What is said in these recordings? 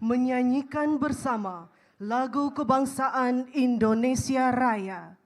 menyanyikan bersama lagu kebangsaan Indonesia Raya.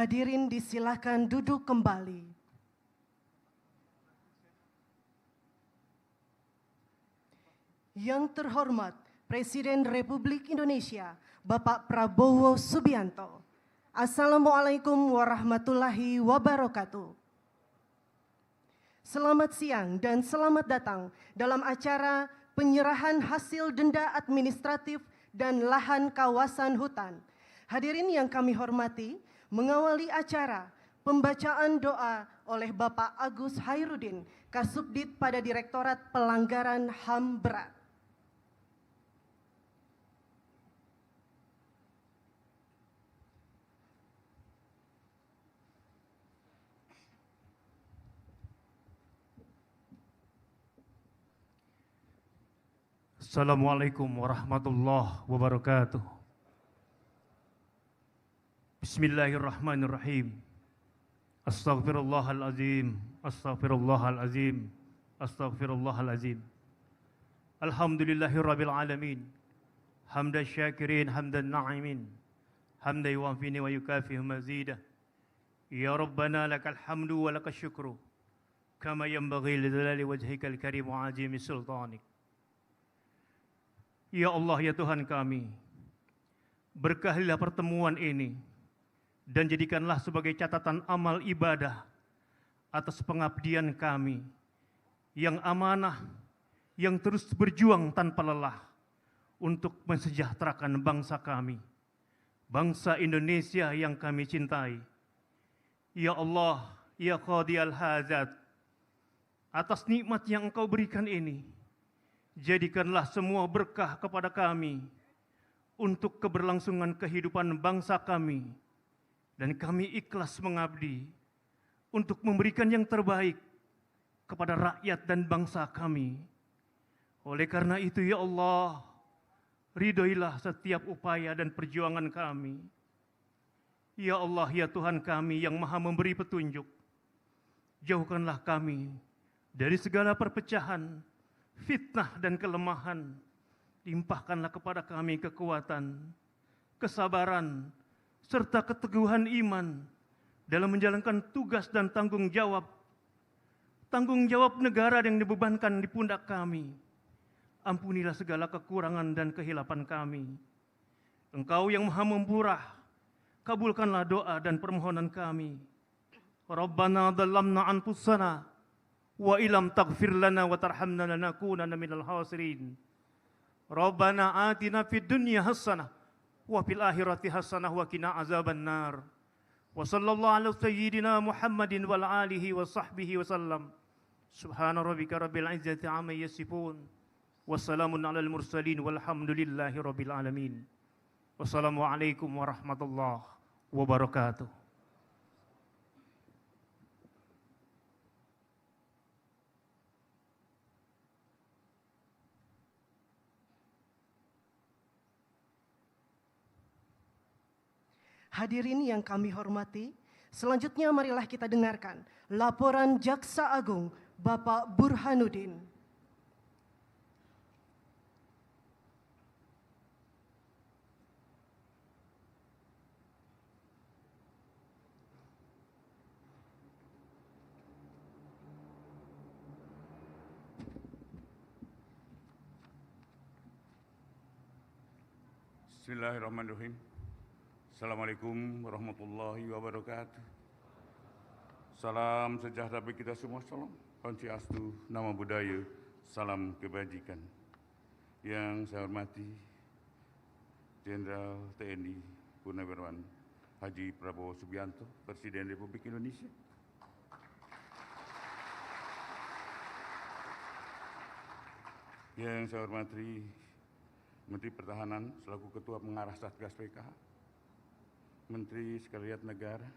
Hadirin disilakan duduk kembali. Yang terhormat Presiden Republik Indonesia, Bapak Prabowo Subianto. Assalamualaikum warahmatullahi wabarakatuh. Selamat siang dan selamat datang dalam acara penyerahan hasil denda administratif dan lahan kawasan hutan. Hadirin yang kami hormati, mengawali acara pembacaan doa oleh Bapak Agus Hairudin, Kasubdit pada Direktorat Pelanggaran HAM Berat. Assalamualaikum warahmatullahi wabarakatuh. Bismillahirrahmanirrahim. Astaghfirullahalazim, astaghfirullahalazim, astaghfirullahalazim. Alhamdulillahirabbil alamin. Hamdan syakirin, hamdan na'imin. Hamdan yuwafini wa yukafihu mazidah. Ya Rabbana lakal hamdu wa lakal syukru. Kama yanbaghi lidzalali wajhikal karim wa azimi sultanik. Ya Allah, ya Tuhan kami, berkahilah pertemuan ini dan jadikanlah sebagai catatan amal ibadah atas pengabdian kami yang amanah, yang terus berjuang tanpa lelah untuk mensejahterakan bangsa kami, bangsa Indonesia yang kami cintai. Ya Allah, ya Qadiyal Hajat, atas nikmat yang Engkau berikan ini, jadikanlah semua berkah kepada kami untuk keberlangsungan kehidupan bangsa kami, dan kami ikhlas mengabdi untuk memberikan yang terbaik kepada rakyat dan bangsa kami. Oleh karena itu, ya Allah, ridhoilah setiap upaya dan perjuangan kami. Ya Allah, ya Tuhan kami yang maha memberi petunjuk, jauhkanlah kami dari segala perpecahan, fitnah dan kelemahan. Limpahkanlah kepada kami kekuatan, kesabaran, serta keteguhan iman dalam menjalankan tugas dan tanggung jawab negara yang dibebankan di pundak kami. Ampunilah segala kekurangan dan kehilapan kami. Engkau yang maha mempurah, kabulkanlah doa dan permohonan kami. Rabbana dhalamna anfusana wa ilam taghfir lana wa tarhamna lanakunanna minal khasirin. Rabbana atina fid dunya hasanah wa fil akhirati hasanah wa qina azabannar. Wa sallallahu ala sayyidina Muhammadin wal alihi wa sahbihi wa sallam. Subhana rabbika rabbil izzati amma yasifun. Wassalamun alal mursalin walhamdulillahi rabbil alamin. Wassalamualaikum warahmatullahi wabarakatuh. Hadirin yang kami hormati, selanjutnya marilah kita dengarkan laporan Jaksa Agung Bapak Burhanuddin. Bismillahirrahmanirrahim. Assalamualaikum warahmatullahi wabarakatuh. Salam sejahtera bagi kita semua. Salam Swastiastu, Namo Buddhaya, salam kebajikan. Yang saya hormati Jenderal TNI Purnawirawan Haji Prabowo Subianto, Presiden Republik Indonesia. Yang saya hormati Menteri Pertahanan selaku Ketua Pengarah Satgas PKH, Menteri Sekretariat Negara,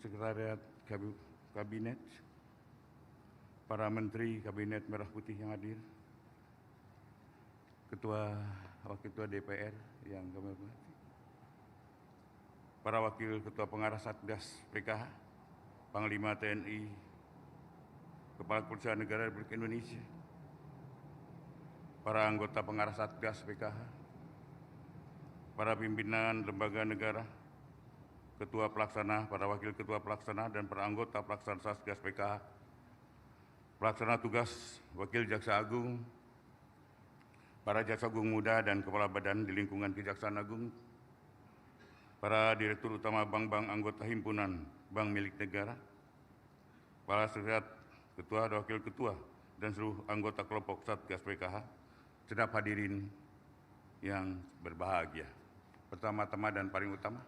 Sekretariat Kabinet, para Menteri Kabinet Merah Putih yang hadir, Wakil Ketua DPR yang kami hormati, para Wakil Ketua Pengarah Satgas PKH, Panglima TNI, Kepala Kepolisian Negara Republik Indonesia, para anggota Pengarah Satgas PKH, para pimpinan lembaga negara, ketua pelaksana, para wakil ketua pelaksana, dan para anggota pelaksana Satgas PKH, pelaksana tugas wakil Jaksa Agung, para Jaksa Agung muda dan kepala badan di lingkungan Kejaksaan Agung, para direktur utama bank-bank anggota himpunan bank milik negara, para sekretariat ketua dan wakil ketua, dan seluruh anggota kelompok Satgas PKH, segenap hadirin yang berbahagia. Pertama-tama dan paling utama,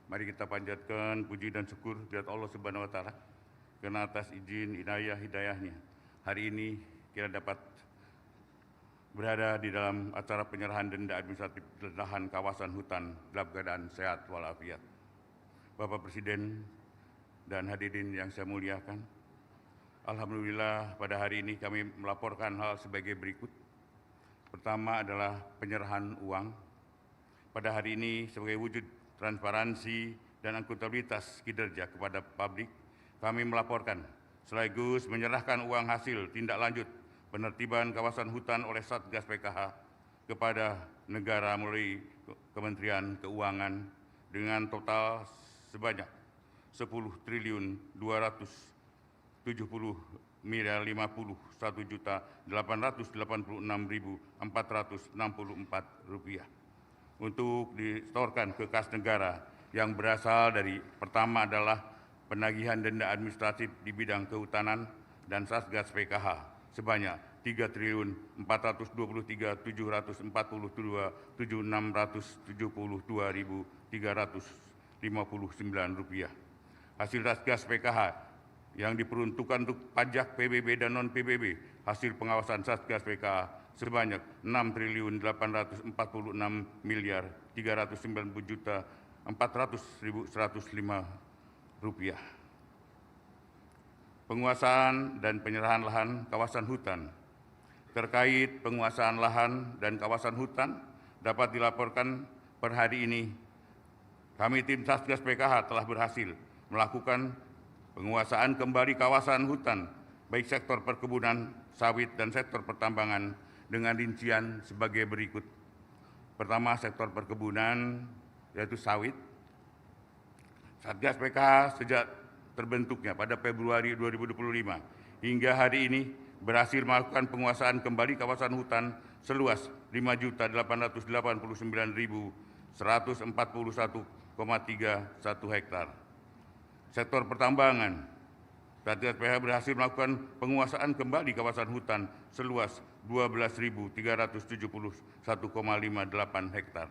mari kita panjatkan puji dan syukur kehadirat Allah Subhanahu wa Ta'ala karena atas izin hidayah-hidayahnya. Hari ini kita dapat berada di dalam acara penyerahan denda administratif lahan kawasan hutan dalam keadaan sehat walafiat. Bapak Presiden dan hadirin yang saya muliakan, alhamdulillah pada hari ini kami melaporkan hal sebagai berikut. Pertama adalah penyerahan uang. Pada hari ini sebagai wujud transparansi dan akuntabilitas kinerja kepada publik, kami melaporkan sekaligus menyerahkan uang hasil tindak lanjut penertiban kawasan hutan oleh Satgas PKH kepada negara melalui Kementerian Keuangan dengan total sebanyak 10.210.886.464 rupiah untuk disetorkan ke kas negara yang berasal dari pertama adalah penagihan denda administratif di bidang kehutanan dan Satgas PKH sebanyak 3.412.372.672.359 rupiah. Hasil Satgas PKH yang diperuntukkan untuk pajak PBB dan non-PBB, hasil pengawasan Satgas PKH sebanyak 6.086.390.400.105 rupiah. Penguasaan dan penyerahan lahan kawasan hutan. Terkait penguasaan lahan dan kawasan hutan dapat dilaporkan per hari ini, kami tim Satgas PKH telah berhasil melakukan penguasaan kembali kawasan hutan, baik sektor perkebunan, sawit, dan sektor pertambangan dengan rincian sebagai berikut. Pertama, sektor perkebunan, yaitu sawit. Satgas PKH sejak terbentuknya pada Februari 2025 hingga hari ini berhasil melakukan penguasaan kembali kawasan hutan seluas 5.889.141,31 hektar. Sektor pertambangan, Satgas PKH berhasil melakukan penguasaan kembali kawasan hutan seluas 12.371,58 hektar.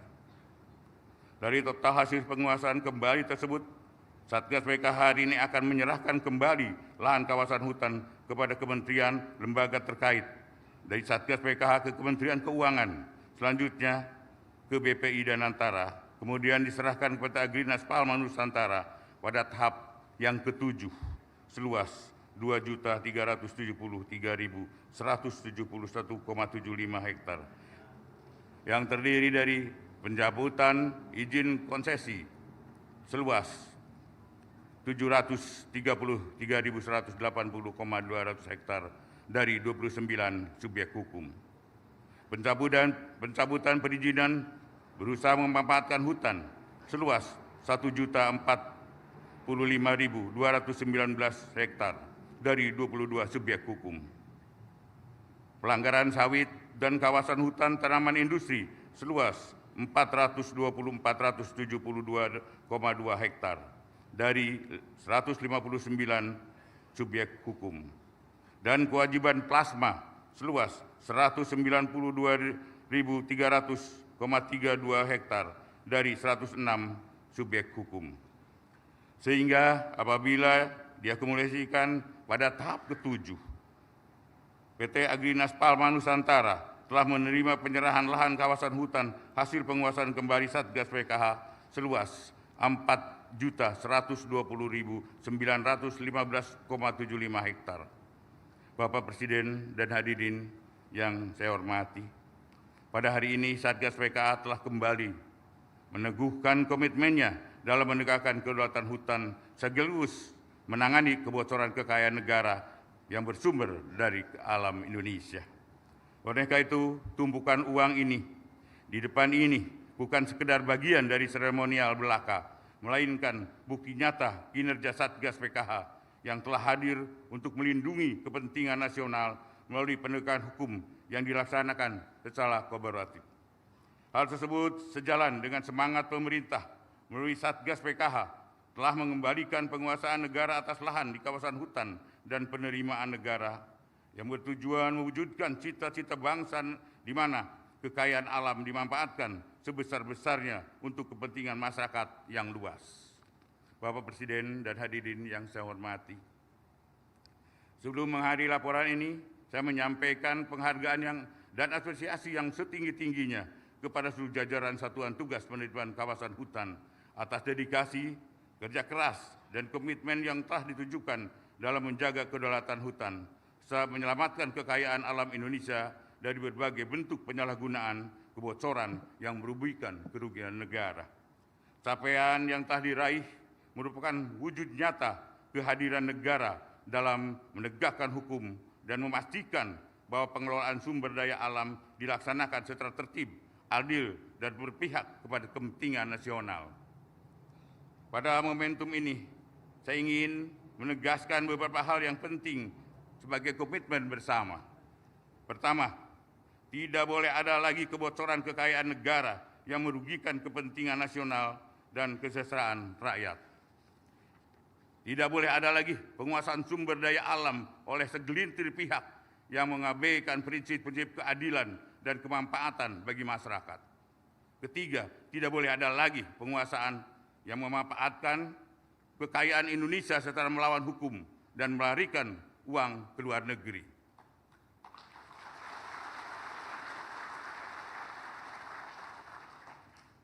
Dari total hasil penguasaan kembali tersebut, Satgas PKH hari ini akan menyerahkan kembali lahan kawasan hutan kepada kementerian lembaga terkait dari Satgas PKH ke Kementerian Keuangan, selanjutnya ke BPI dan Antara, kemudian diserahkan kepada Agrinas Palma Nusantara pada tahap yang ke-7 seluas 2.373.171,75 hektar yang terdiri dari pencabutan izin konsesi seluas 733.180,200 hektar dari 29 subjek hukum. Pencabutan perizinan berusaha memanfaatkan hutan seluas 1.045.219 hektar dari 22 subjek hukum. Pelanggaran sawit dan kawasan hutan tanaman industri seluas 474.72,2 hektar dari 159 subjek hukum. Dan kewajiban plasma seluas 192.300,32 hektar dari 106 subjek hukum. Sehingga apabila diakumulasikan pada tahap ke-7, PT Agrinas Palma Nusantara telah menerima penyerahan lahan kawasan hutan hasil penguasaan kembali Satgas PKH seluas 4.120.915,75 hektar. Bapak Presiden dan hadirin yang saya hormati, pada hari ini Satgas PKH telah kembali meneguhkan komitmennya dalam menegakkan kedaulatan hutan sekaligus menangani kebocoran kekayaan negara yang bersumber dari alam Indonesia. Oleh karena itu, tumpukan uang ini di depan ini bukan sekedar bagian dari seremonial belaka, melainkan bukti nyata kinerja Satgas PKH yang telah hadir untuk melindungi kepentingan nasional melalui penegakan hukum yang dilaksanakan secara kolaboratif. Hal tersebut sejalan dengan semangat pemerintah melalui Satgas PKH telah mengembalikan penguasaan negara atas lahan di kawasan hutan dan penerimaan negara yang bertujuan mewujudkan cita-cita bangsa di mana kekayaan alam dimanfaatkan sebesar-besarnya untuk kepentingan masyarakat yang luas. Bapak Presiden dan hadirin yang saya hormati, sebelum menghadiri laporan ini, saya menyampaikan penghargaan dan apresiasi yang setinggi-tingginya kepada seluruh jajaran Satuan Tugas Penelitian Kawasan Hutan atas dedikasi, kerja keras, dan komitmen yang telah ditunjukkan dalam menjaga kedaulatan hutan, serta menyelamatkan kekayaan alam Indonesia dari berbagai bentuk penyalahgunaan, kebocoran yang merugikan kerugian negara. Capaian yang telah diraih merupakan wujud nyata kehadiran negara dalam menegakkan hukum dan memastikan bahwa pengelolaan sumber daya alam dilaksanakan secara tertib, adil, dan berpihak kepada kepentingan nasional. Pada momentum ini, saya ingin menegaskan beberapa hal yang penting sebagai komitmen bersama. Pertama, tidak boleh ada lagi kebocoran kekayaan negara yang merugikan kepentingan nasional dan kesejahteraan rakyat. Tidak boleh ada lagi penguasaan sumber daya alam oleh segelintir pihak yang mengabaikan prinsip-prinsip keadilan dan kemanfaatan bagi masyarakat. Ketiga, tidak boleh ada lagi penguasaan yang memanfaatkan kekayaan Indonesia secara melawan hukum dan melarikan uang ke luar negeri.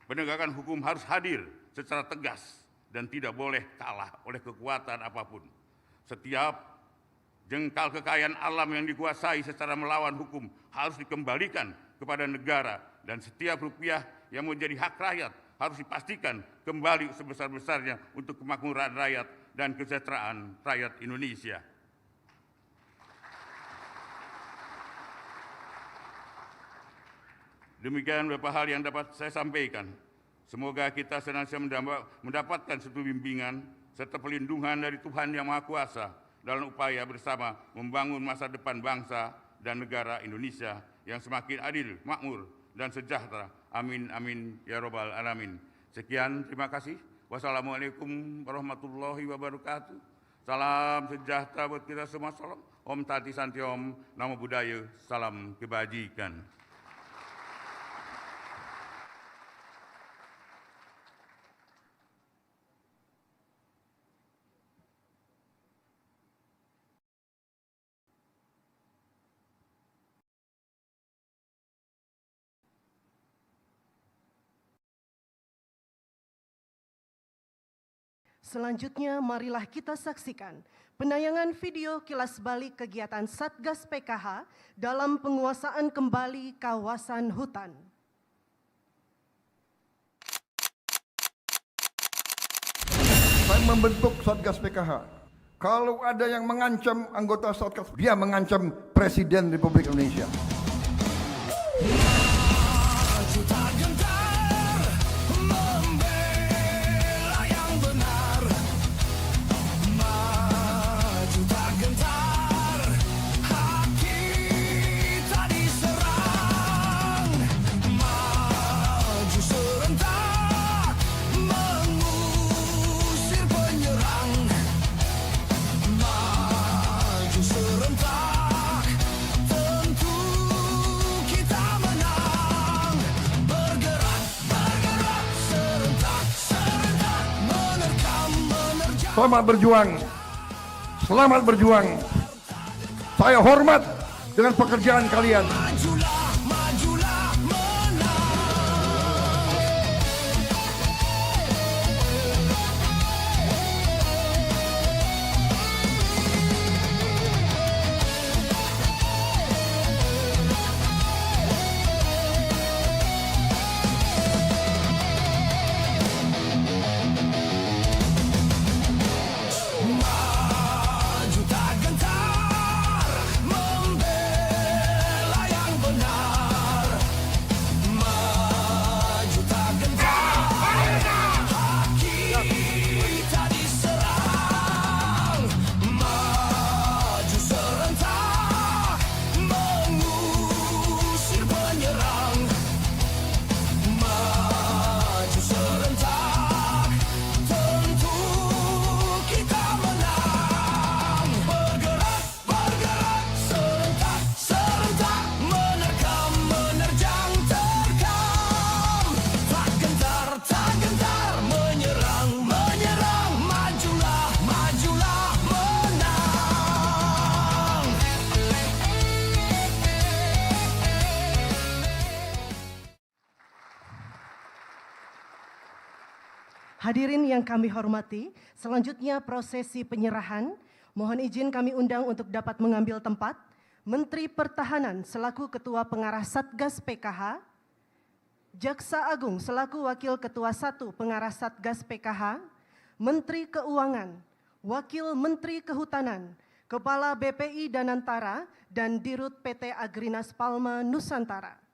Penegakan hukum harus hadir secara tegas dan tidak boleh kalah oleh kekuatan apapun. Setiap jengkal kekayaan alam yang dikuasai secara melawan hukum harus dikembalikan kepada negara, dan setiap rupiah yang menjadi hak rakyat harus dipastikan kembali sebesar-besarnya untuk kemakmuran rakyat dan kesejahteraan rakyat Indonesia. Demikian beberapa hal yang dapat saya sampaikan. Semoga kita senantiasa mendapatkan satu bimbingan serta perlindungan dari Tuhan Yang Maha Kuasa dalam upaya bersama membangun masa depan bangsa dan negara Indonesia yang semakin adil, makmur, dan sejahtera. Amin, amin, ya robbal alamin. Sekian, terima kasih. Wassalamualaikum warahmatullahi wabarakatuh. Salam sejahtera buat kita semua. Salam. Om Tati Santi Om, Namo Buddhaya, salam kebajikan. Selanjutnya, marilah kita saksikan penayangan video kilas balik kegiatan Satgas PKH dalam penguasaan kembali kawasan hutan. Saya membentuk Satgas PKH. Kalau ada yang mengancam anggota Satgas, dia mengancam Presiden Republik Indonesia. Selamat berjuang, selamat berjuang. Saya hormat dengan pekerjaan kalian. Hadirin yang kami hormati, selanjutnya prosesi penyerahan. Mohon izin kami undang untuk dapat mengambil tempat Menteri Pertahanan selaku Ketua Pengarah Satgas PKH, Jaksa Agung selaku Wakil Ketua 1 Pengarah Satgas PKH, Menteri Keuangan, Wakil Menteri Kehutanan, Kepala BPI Danantara, dan Dirut PT Agrinas Palma Nusantara.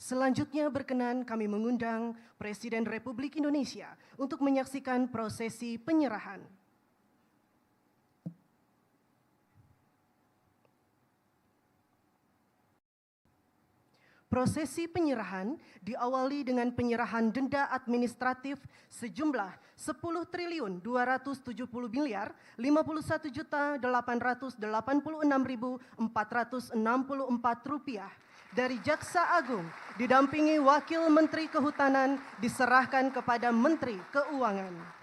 Selanjutnya berkenan kami mengundang Presiden Republik Indonesia untuk menyaksikan prosesi penyerahan. Prosesi penyerahan diawali dengan penyerahan denda administratif sejumlah 10.270.551.886.464 rupiah dari Jaksa Agung didampingi Wakil Menteri Kehutanan diserahkan kepada Menteri Keuangan.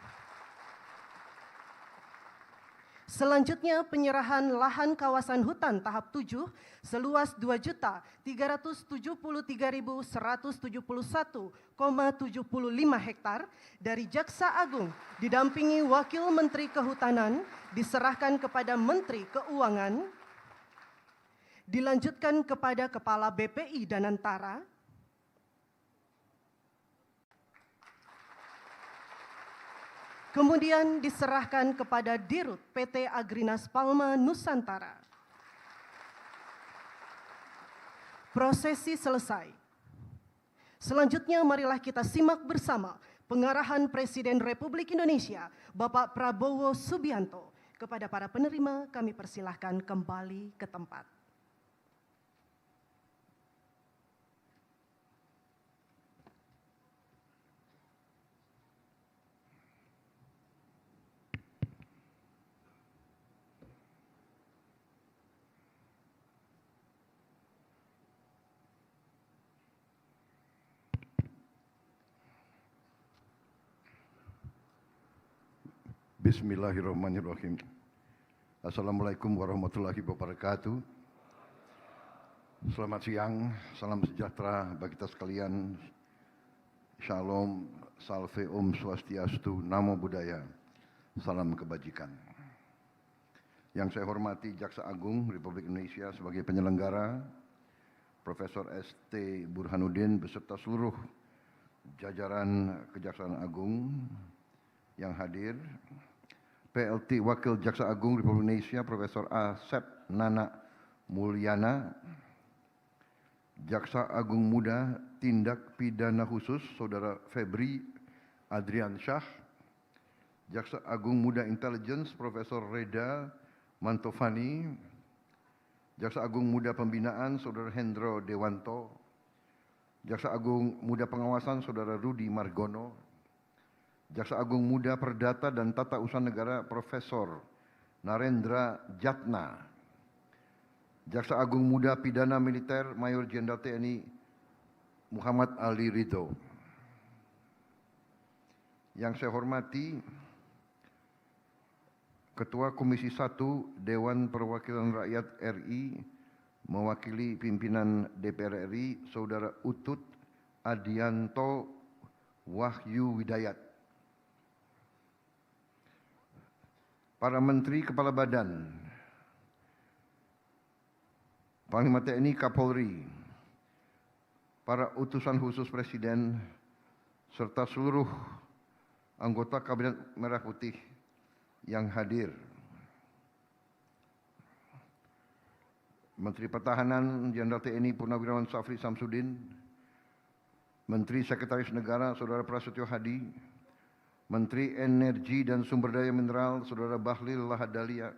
Selanjutnya penyerahan lahan kawasan hutan tahap 7 seluas 2.373.171,75 hektar dari Jaksa Agung didampingi Wakil Menteri Kehutanan diserahkan kepada Menteri Keuangan. Dilanjutkan kepada Kepala BPI Danantara, kemudian diserahkan kepada Dirut PT Agrinas Palma Nusantara. Prosesi selesai. Selanjutnya marilah kita simak bersama pengarahan Presiden Republik Indonesia, Bapak Prabowo Subianto. Kepada para penerima kami persilahkan kembali ke tempat. Bismillahirrahmanirrahim. Assalamualaikum warahmatullahi wabarakatuh. Selamat siang, salam sejahtera bagi kita sekalian. Shalom, salve om swastiastu, namo buddhaya, salam kebajikan. Yang saya hormati Jaksa Agung Republik Indonesia sebagai penyelenggara, Profesor S.T. Burhanuddin beserta seluruh jajaran Kejaksaan Agung yang hadir, PLT Wakil Jaksa Agung Republik Indonesia Profesor Asep Nana Mulyana, Jaksa Agung Muda Tindak Pidana Khusus Saudara Febri Adrian Syah, Jaksa Agung Muda Intelligence Profesor Reda Mantovani, Jaksa Agung Muda Pembinaan Saudara Hendro Dewanto, Jaksa Agung Muda Pengawasan Saudara Rudi Margono, Jaksa Agung Muda Perdata dan Tata Usaha Negara Profesor Narendra Jatna, Jaksa Agung Muda Pidana Militer Mayor Jenderal TNI Muhammad Ali Ridho. Yang saya hormati Ketua Komisi 1 Dewan Perwakilan Rakyat RI mewakili pimpinan DPR RI Saudara Utut Adianto Wahyu Widayat. Para Menteri Kepala Badan, Panglima TNI Kapolri, para utusan khusus Presiden, serta seluruh anggota Kabinet Merah Putih yang hadir. Menteri Pertahanan Jenderal TNI Purnawirawan Safri Samsudin, Menteri Sekretaris Negara Saudara Prasetyo Hadi, Menteri Energi dan Sumber Daya Mineral Saudara Bahlil Lahadalia,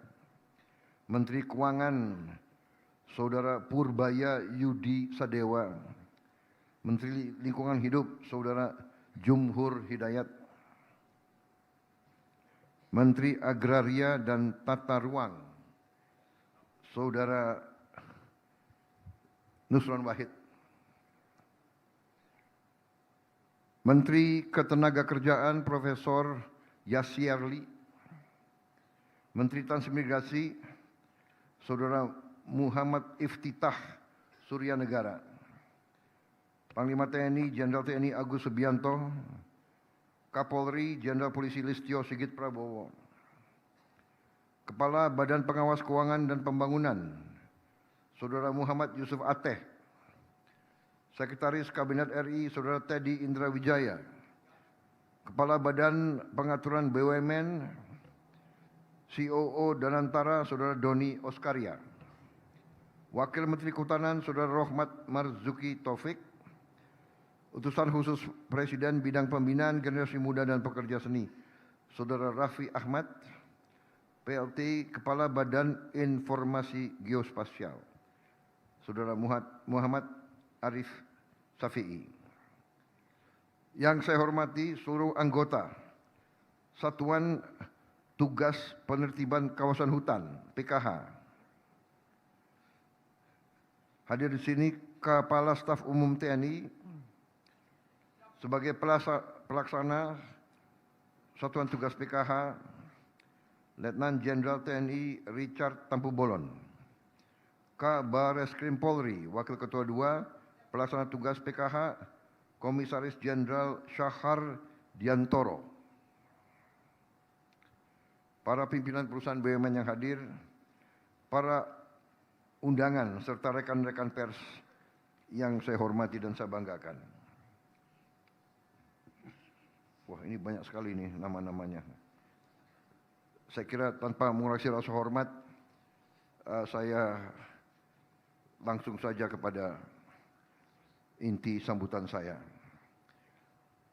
Menteri Keuangan Saudara Purbaya Yudi Sadewa, Menteri Lingkungan Hidup Saudara Jumhur Hidayat, Menteri Agraria dan Tata Ruang Saudara Nusron Wahid, Menteri Ketenagakerjaan Profesor Yasyarli, Menteri Transmigrasi Saudara Muhammad Iftitah Suryanegara, Panglima TNI Jenderal TNI Agus Subianto, Kapolri Jenderal Polisi Listio Sigit Prabowo, Kepala Badan Pengawas Keuangan dan Pembangunan Saudara Muhammad Yusuf Ateh, Sekretaris Kabinet RI Saudara Teddy Indra Wijaya, Kepala Badan Pengaturan BUMN COO Danantara Saudara Doni Oskaria, Wakil Menteri Kehutanan Saudara Rohmat Marzuki Taufik, Utusan Khusus Presiden Bidang Pembinaan Generasi Muda dan Pekerja Seni Saudara Raffi Ahmad, PLT Kepala Badan Informasi Geospasial Saudara Muhammad Arif Safi'i. Yang saya hormati seluruh anggota Satuan Tugas Penertiban Kawasan Hutan PKH. Hadir di sini Kepala Staf Umum TNI sebagai pelaksana Satuan Tugas PKH, Letnan Jenderal TNI Richard Tampu Bolon, Kabareskrim Polri, Wakil Ketua II, Pelaksana Tugas PKH, Komisaris Jenderal Syahar Diantoro, para pimpinan perusahaan BUMN yang hadir, para undangan serta rekan-rekan pers yang saya hormati dan saya banggakan. Wah, ini banyak sekali nih nama-namanya. Saya kira tanpa mengurangi rasa hormat, saya langsung saja kepada inti sambutan saya.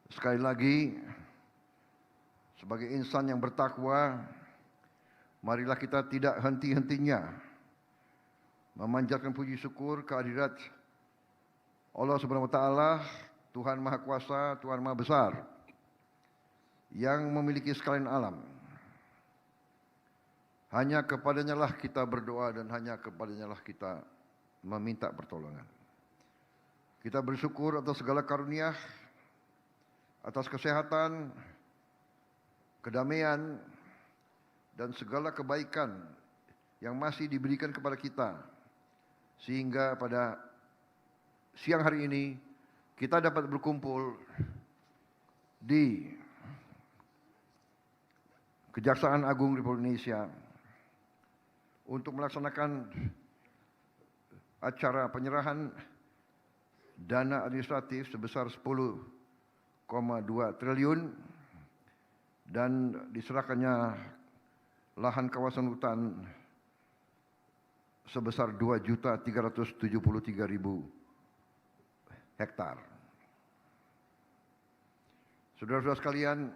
Sekali lagi, sebagai insan yang bertakwa, marilah kita tidak henti-hentinya memanjatkan puji syukur kehadirat Allah Subhanahu wa taala, Tuhan Maha Kuasa, Tuhan Maha Besar yang memiliki sekalian alam. Hanya kepadanya lah kita berdoa dan hanya kepadanya lah kita meminta pertolongan. Kita bersyukur atas segala karunia, atas kesehatan, kedamaian, dan segala kebaikan yang masih diberikan kepada kita sehingga pada siang hari ini kita dapat berkumpul di Kejaksaan Agung Republik Indonesia untuk melaksanakan acara penyerahan dana administratif sebesar 10,2 triliun dan diserahkannya lahan kawasan hutan sebesar 2.373.000 hektar. Saudara-saudara sekalian,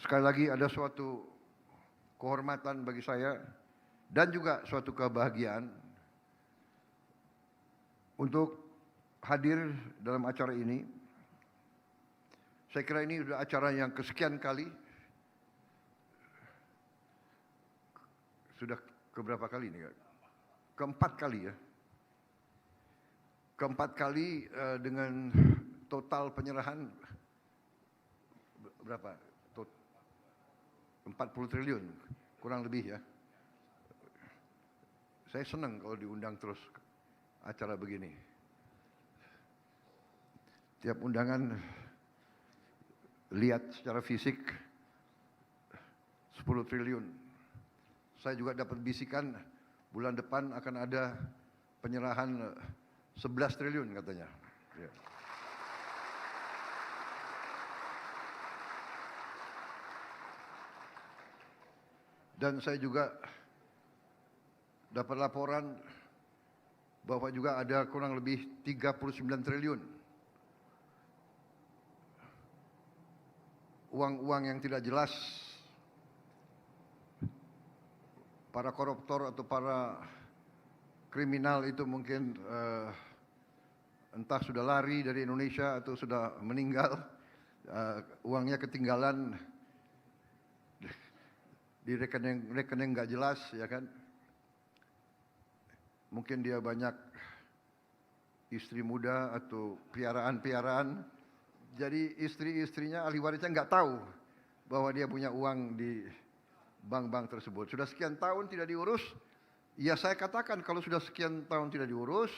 sekali lagi ada suatu kehormatan bagi saya dan juga suatu kebahagiaan untuk hadir dalam acara ini. Saya kira ini sudah acara yang kesekian kali. Sudah keberapa kali ini? Keempat kali ya. Keempat kali dengan total penyerahan berapa? 40 triliun, kurang lebih ya. Saya senang kalau diundang terus acara begini. Tiap undangan lihat secara fisik 10 triliun. Saya juga dapat bisikan bulan depan akan ada penyerahan 11 triliun katanya. Ya. Dan saya juga dapat laporan bahwa juga ada kurang lebih 39 triliun uang-uang yang tidak jelas, para koruptor atau para kriminal itu mungkin entah sudah lari dari Indonesia atau sudah meninggal, uangnya ketinggalan di rekening nggak jelas, ya kan? Mungkin dia banyak istri muda atau piaraan-piaraan, jadi istri-istrinya ahli warisnya nggak tahu bahwa dia punya uang di bank-bank tersebut. Sudah sekian tahun tidak diurus, ya saya katakan kalau sudah sekian tahun tidak diurus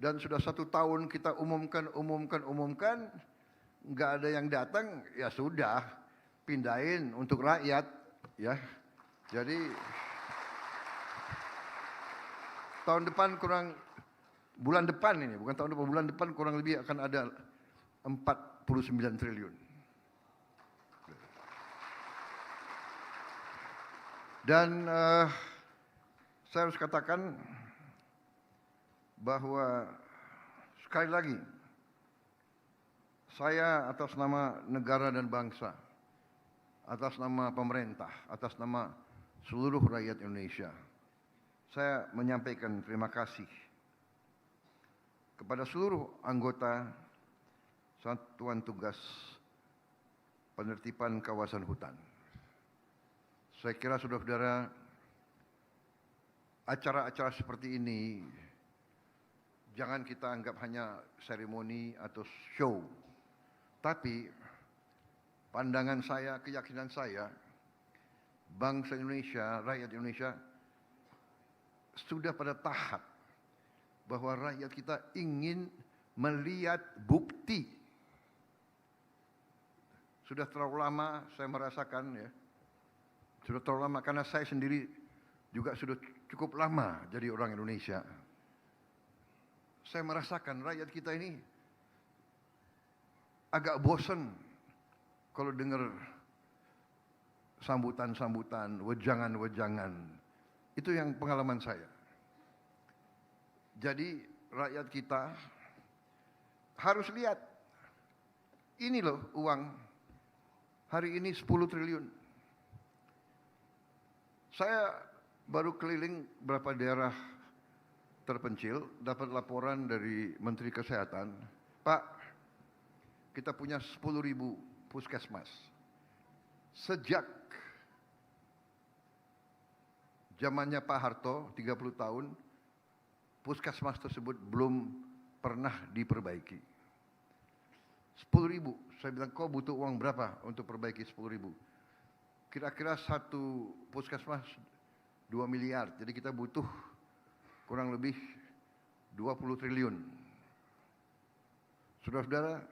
dan sudah 1 tahun kita umumkan, nggak ada yang datang, ya sudah pindahin untuk rakyat, ya. Jadi tahun depan bulan depan ini, bukan tahun depan, bulan depan kurang lebih akan ada 49 triliun. Dan saya harus katakan bahwa sekali lagi saya atas nama negara dan bangsa, atas nama pemerintah, atas nama seluruh rakyat Indonesia, saya menyampaikan terima kasih kepada seluruh anggota Satuan Tugas Penertiban Kawasan Hutan. Saya kira saudara-saudara, acara-acara seperti ini jangan kita anggap hanya seremoni atau show. Tapi pandangan saya, keyakinan saya, bangsa Indonesia, rakyat Indonesia sudah pada tahap bahwa rakyat kita ingin melihat bukti. Sudah terlalu lama saya merasakan, ya. Sudah terlalu lama karena saya sendiri juga sudah cukup lama jadi orang Indonesia. Saya merasakan rakyat kita ini agak bosan kalau dengar sambutan-sambutan, wejangan-wejangan. Itu yang pengalaman saya. Jadi rakyat kita harus lihat, ini loh uang, hari ini 10 triliun. Saya baru keliling beberapa daerah terpencil, dapat laporan dari Menteri Kesehatan, Pak, kita punya 10.000 puskesmas. Sejak zamannya Pak Harto, 30 tahun, puskesmas tersebut belum pernah diperbaiki. 10.000, saya bilang kau butuh uang berapa untuk perbaiki 10.000? Kira-kira satu puskesmas 2 miliar. Jadi kita butuh kurang lebih 20 triliun. Saudara-saudara,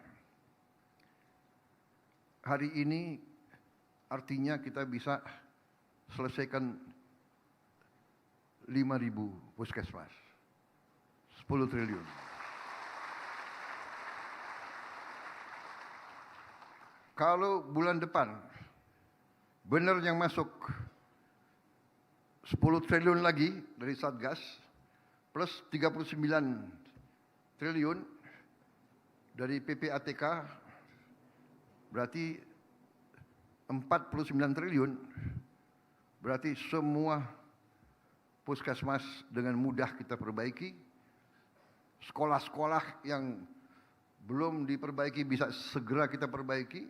hari ini artinya kita bisa selesaikan 5.000 puskesmas. 10 triliun. Kalau bulan depan benar yang masuk 10 triliun lagi dari Satgas plus 39 triliun dari PPATK berarti 49 triliun, berarti semua puskesmas dengan mudah kita perbaiki. Sekolah-sekolah yang belum diperbaiki bisa segera kita perbaiki.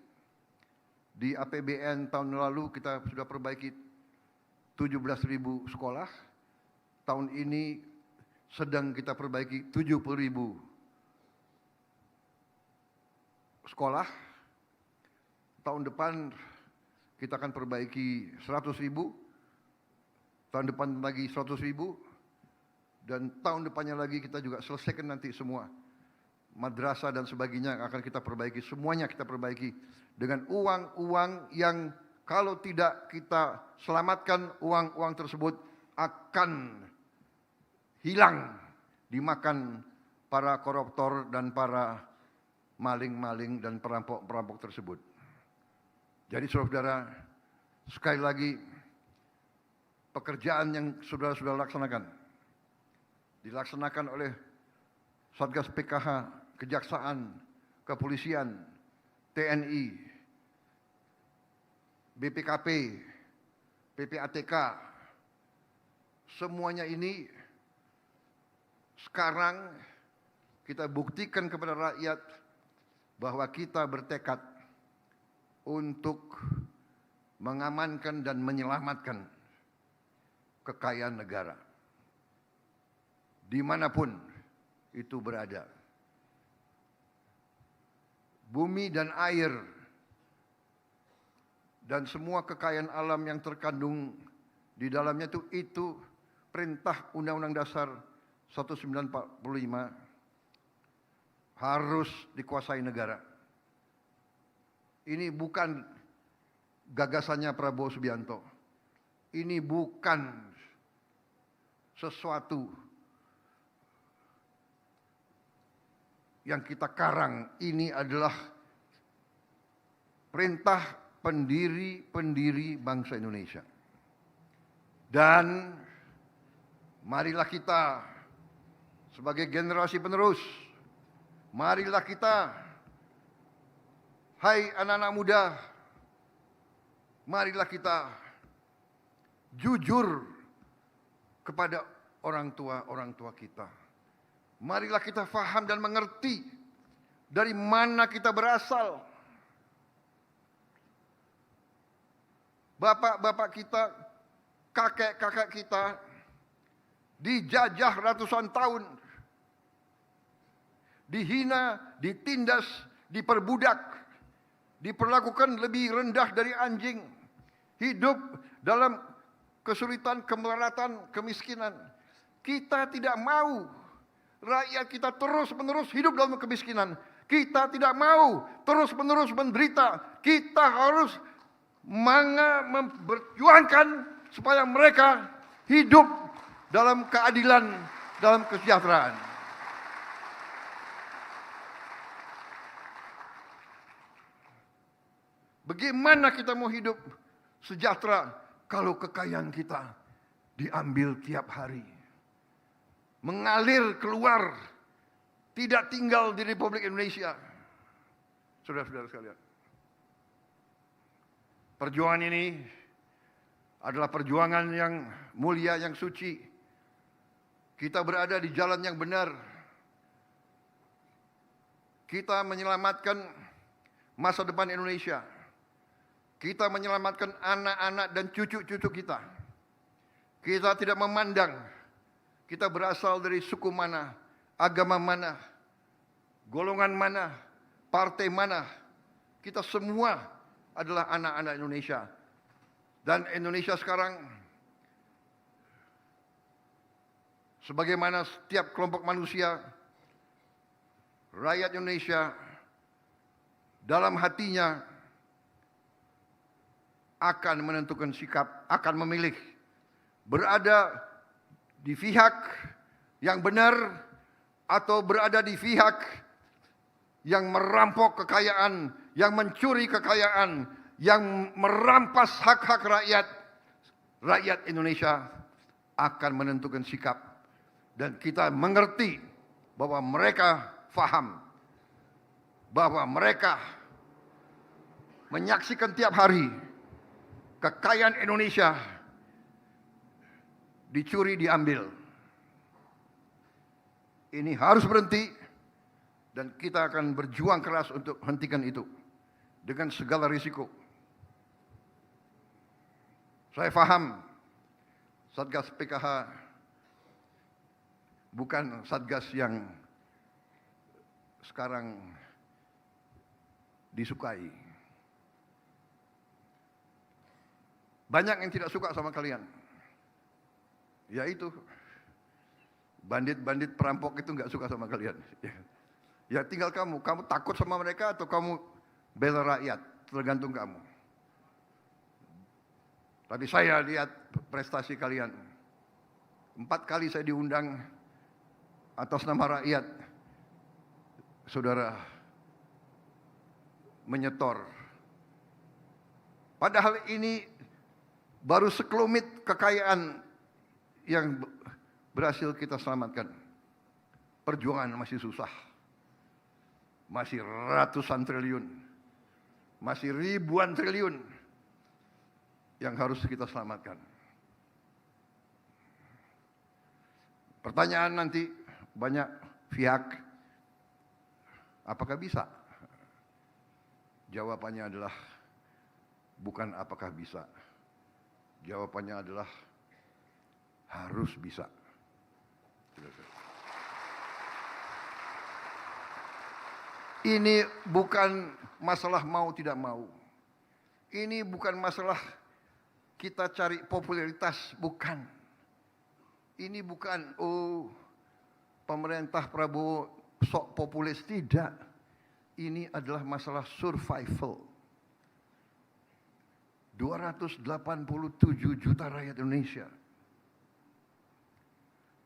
Di APBN tahun lalu kita sudah perbaiki 17.000 sekolah. Tahun ini sedang kita perbaiki 70.000 sekolah. Tahun depan kita akan perbaiki 100.000. Tahun depan lagi 100.000. Dan tahun depannya lagi kita juga selesaikan nanti semua madrasah dan sebagainya akan kita perbaiki. Semuanya kita perbaiki dengan uang-uang yang kalau tidak kita selamatkan, uang-uang tersebut akan hilang dimakan para koruptor dan para maling-maling dan perampok-perampok tersebut. Jadi saudara-saudara, sekali lagi pekerjaan yang saudara-saudara laksanakan dilaksanakan oleh Satgas PKH, Kejaksaan, Kepolisian, TNI, BPKP, PPATK, semuanya ini sekarang kita buktikan kepada rakyat bahwa kita bertekad untuk mengamankan dan menyelamatkan kekayaan negara dimanapun itu berada. Bumi dan air dan semua kekayaan alam yang terkandung di dalamnya itu perintah Undang-Undang Dasar 1945 harus dikuasai negara. Ini bukan gagasannya Prabowo Subianto. Ini bukan sesuatu yang kita karang, ini adalah perintah pendiri-pendiri bangsa Indonesia. Dan marilah kita sebagai generasi penerus, marilah kita, hai anak-anak muda, marilah kita jujur kepada orang tua kita. Marilah kita faham dan mengerti dari mana kita berasal. Bapak-bapak kita, kakek-kakek kita dijajah ratusan tahun. Dihina, ditindas, diperbudak, diperlakukan lebih rendah dari anjing. Hidup dalam kesulitan, kemelaratan, kemiskinan. Kita tidak mau rakyat kita terus-menerus hidup dalam kemiskinan. Kita tidak mau terus-menerus menderita. Kita harus memperjuangkan supaya mereka hidup dalam keadilan, dalam kesejahteraan. Bagaimana kita mau hidup sejahtera kalau kekayaan kita diambil tiap hari? Mengalir keluar, tidak tinggal di Republik Indonesia. Saudara-saudara sekalian, perjuangan ini adalah perjuangan yang mulia, yang suci. Kita berada di jalan yang benar. Kita menyelamatkan masa depan Indonesia. Kita menyelamatkan anak-anak dan cucu-cucu kita. Kita tidak memandang kita berasal dari suku mana, agama mana, golongan mana, partai mana. Kita semua adalah anak-anak Indonesia. Dan Indonesia sekarang sebagaimana setiap kelompok manusia, rakyat Indonesia dalam hatinya akan menentukan sikap, akan memilih berada di pihak yang benar atau berada di pihak yang merampok kekayaan, yang mencuri kekayaan, yang merampas hak-hak rakyat. Rakyat Indonesia akan menentukan sikap, dan kita mengerti bahwa mereka faham, bahwa mereka menyaksikan tiap hari kekayaan Indonesia dicuri, diambil. Ini harus berhenti, dan kita akan berjuang keras untuk hentikan itu dengan segala risiko. Saya paham Satgas PKH bukan Satgas yang sekarang disukai. Banyak yang tidak suka sama kalian. Yaitu bandit-bandit perampok itu nggak suka sama kalian. Ya tinggal kamu takut sama mereka atau kamu bela rakyat, tergantung kamu. Tapi saya lihat prestasi kalian. 4 kali saya diundang atas nama rakyat. Saudara menyetor. Padahal ini baru sekelumit kekayaan yang berhasil kita selamatkan. Perjuangan masih susah. Masih ratusan triliun. Masih ribuan triliun yang harus kita selamatkan. Pertanyaan nanti banyak pihak, apakah bisa? Jawabannya adalah bukan apakah bisa. Jawabannya adalah harus bisa. Ini bukan masalah mau tidak mau. Ini bukan masalah kita cari popularitas, bukan. Ini bukan, pemerintah Prabowo sok populis, tidak. Ini adalah masalah survival. 287 juta rakyat Indonesia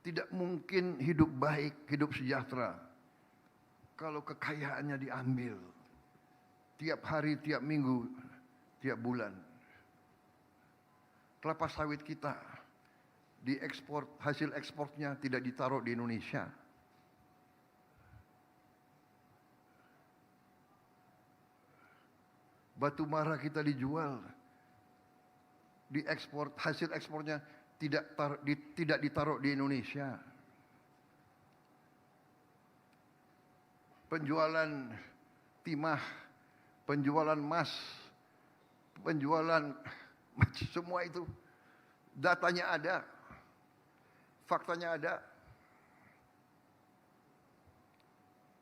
tidak mungkin hidup baik, hidup sejahtera kalau kekayaannya diambil tiap hari, tiap minggu, tiap bulan. Kelapa sawit kita diekspor, hasil ekspornya tidak ditaruh di Indonesia. Batu bara kita dijual, diekspor, hasil ekspornya tidak ditaruh di Indonesia. Penjualan timah, penjualan emas, penjualan semua itu datanya ada, faktanya ada.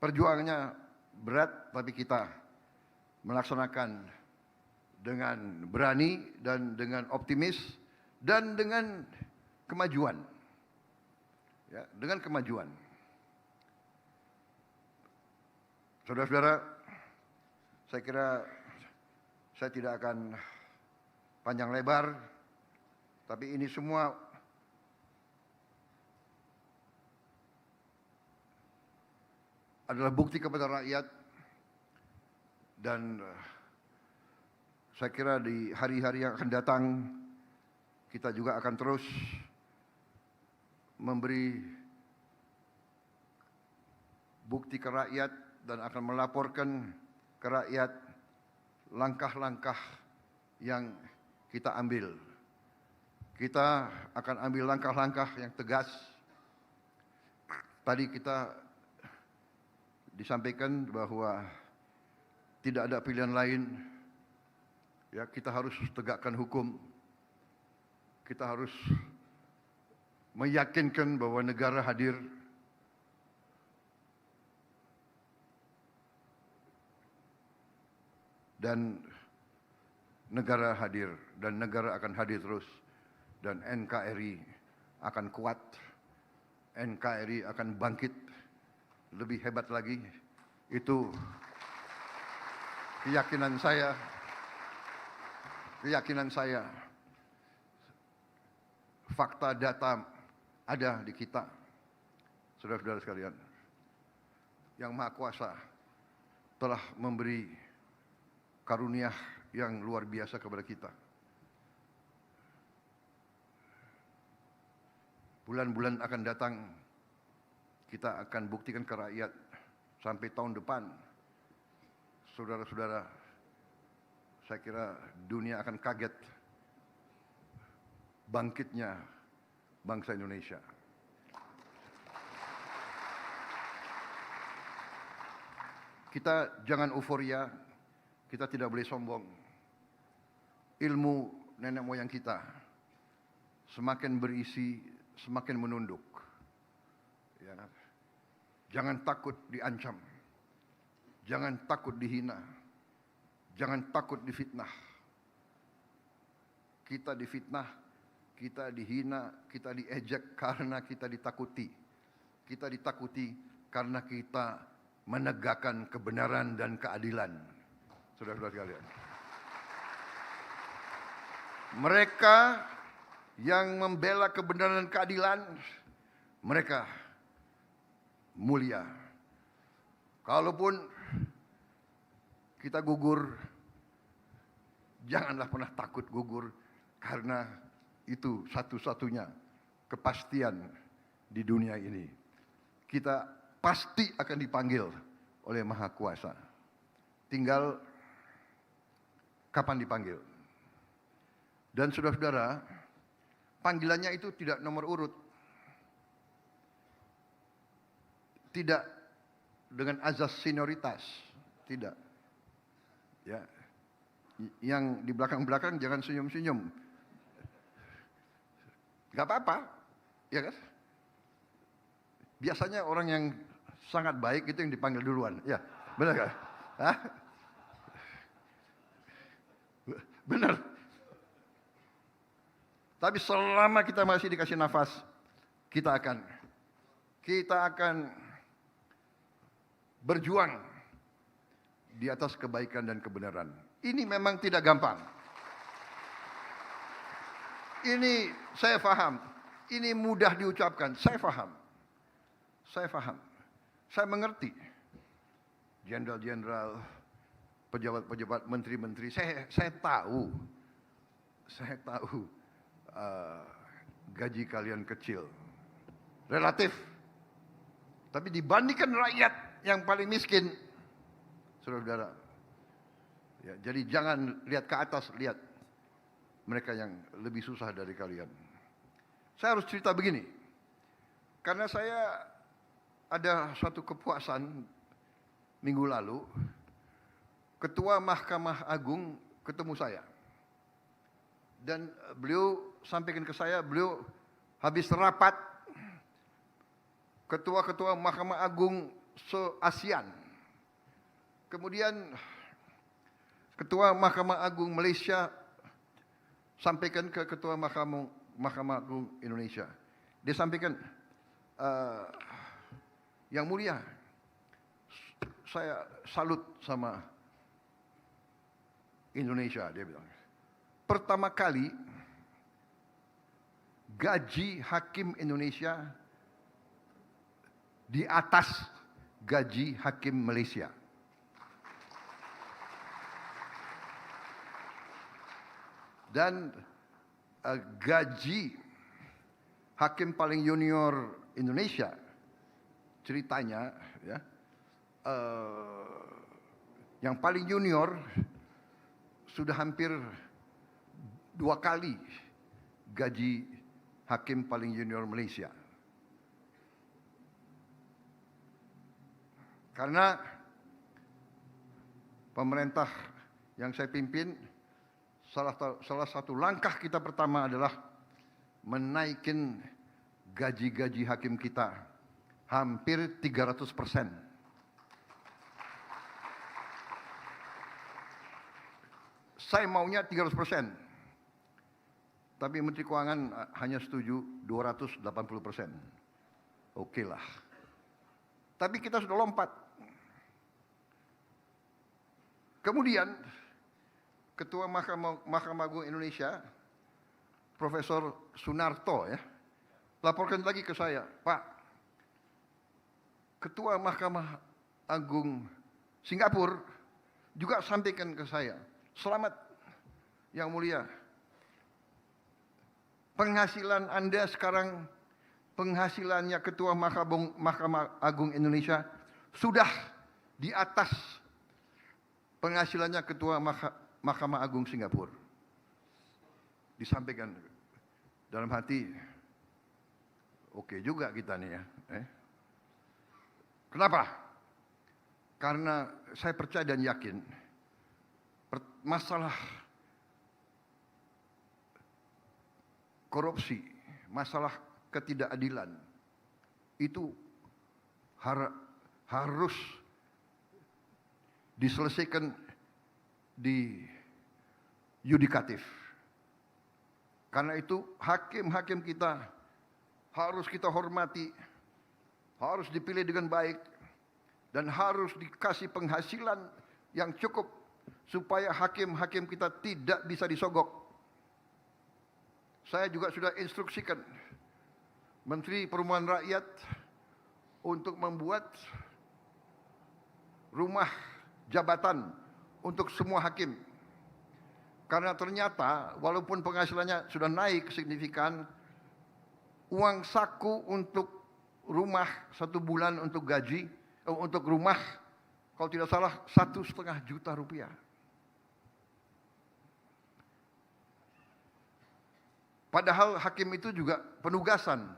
Perjuangannya berat, tapi kita melaksanakan dengan berani dan dengan optimis dan dengan kemajuan. Ya, dengan kemajuan. Saudara-saudara, saya kira saya tidak akan panjang lebar, tapi ini semua adalah bukti kepada rakyat, dan saya kira di hari-hari yang akan datang kita juga akan terus memberi bukti ke rakyat dan akan melaporkan ke rakyat langkah-langkah yang kita ambil. Kita akan ambil langkah-langkah yang tegas. Tadi kita disampaikan bahwa tidak ada pilihan lain. Ya, kita harus tegakkan hukum. Kita harus meyakinkan bahwa negara hadir. Dan negara hadir, dan negara akan hadir terus, dan NKRI akan kuat, NKRI akan bangkit lebih hebat lagi. Itu keyakinan saya. Fakta data ada di kita, saudara-saudara sekalian. Yang Maha Kuasa telah memberi karunia yang luar biasa kepada kita. Bulan-bulan akan datang, kita akan buktikan ke rakyat sampai tahun depan. Saudara-saudara, saya kira dunia akan kaget bangkitnya bangsa Indonesia. Kita jangan euforia, kita tidak boleh sombong. Ilmu nenek moyang kita semakin berisi, semakin menunduk. Ya. Jangan takut diancam, jangan takut dihina, jangan takut difitnah. Kita difitnah, kita dihina, kita diejek karena kita ditakuti. Kita ditakuti karena kita menegakkan kebenaran dan keadilan. Saudara-saudara sekalian. Mereka yang membela kebenaran dan keadilan, mereka mulia. Kalaupun kita gugur, janganlah pernah takut gugur, karena itu satu-satunya kepastian di dunia ini. Kita pasti akan dipanggil oleh Maha Kuasa. Tinggal kapan dipanggil. Dan saudara-saudara, panggilannya itu tidak nomor urut. Tidak dengan azas senioritas, tidak. Ya. Yang di belakang-belakang jangan senyum-senyum. Gak apa-apa, ya kan? Biasanya orang yang sangat baik itu yang dipanggil duluan. Ya, benar kan? Hah? Benar. Tapi selama kita masih dikasih nafas, kita akan berjuang di atas kebaikan dan kebenaran. Ini memang tidak gampang. Ini saya paham. Ini mudah diucapkan, saya paham. Saya mengerti. Jenderal-jenderal, pejabat-pejabat, menteri-menteri, saya tahu gaji kalian kecil. Relatif. Tapi dibandingkan rakyat yang paling miskin, saudara-saudara. Ya, jadi jangan lihat ke atas, lihat mereka yang lebih susah dari kalian. Saya harus cerita begini. Karena saya ada suatu kepuasan minggu lalu, Ketua Mahkamah Agung ketemu saya. Dan beliau sampaikan ke saya, beliau habis rapat ketua-ketua Mahkamah Agung se-ASEAN. Kemudian Ketua Mahkamah Agung Malaysia sampaikan ke Ketua Mahkamah Agung Indonesia. Dia sampaikan, Yang Mulia, saya salut sama Indonesia, dia bilang. Pertama kali gaji hakim Indonesia di atas gaji hakim Malaysia. Dan gaji hakim paling junior Indonesia, ceritanya ya, yang paling junior sudah hampir 2 kali gaji hakim paling junior Malaysia. Karena pemerintah yang saya pimpin, salah satu langkah kita pertama adalah menaikkan gaji-gaji hakim kita hampir 300%. Saya maunya 300%. Tapi Menteri Keuangan hanya setuju 280%. Oke lah. Tapi kita sudah lompat. Kemudian Ketua Mahkamah Agung Indonesia, Profesor Sunarto ya, laporkan lagi ke saya, Pak, Ketua Mahkamah Agung Singapura juga sampaikan ke saya, selamat yang mulia, penghasilan Anda sekarang, penghasilannya Ketua Mahkamah Agung Indonesia sudah di atas penghasilannya Ketua Mahkamah Agung Singapura. Disampaikan dalam hati, oke juga kita nih ya. Kenapa? Karena saya percaya dan yakin masalah korupsi, masalah ketidakadilan itu harus diselesaikan di yudikatif. Karena itu hakim-hakim kita harus kita hormati, harus dipilih dengan baik, dan harus dikasih penghasilan yang cukup supaya hakim-hakim kita tidak bisa disogok. Saya juga sudah instruksikan Menteri Perumahan Rakyat untuk membuat rumah jabatan untuk semua hakim. Karena ternyata walaupun penghasilannya sudah naik signifikan, uang saku untuk rumah 1 bulan untuk gaji, untuk rumah, kalau tidak salah 1,5 juta rupiah. Padahal hakim itu juga penugasan.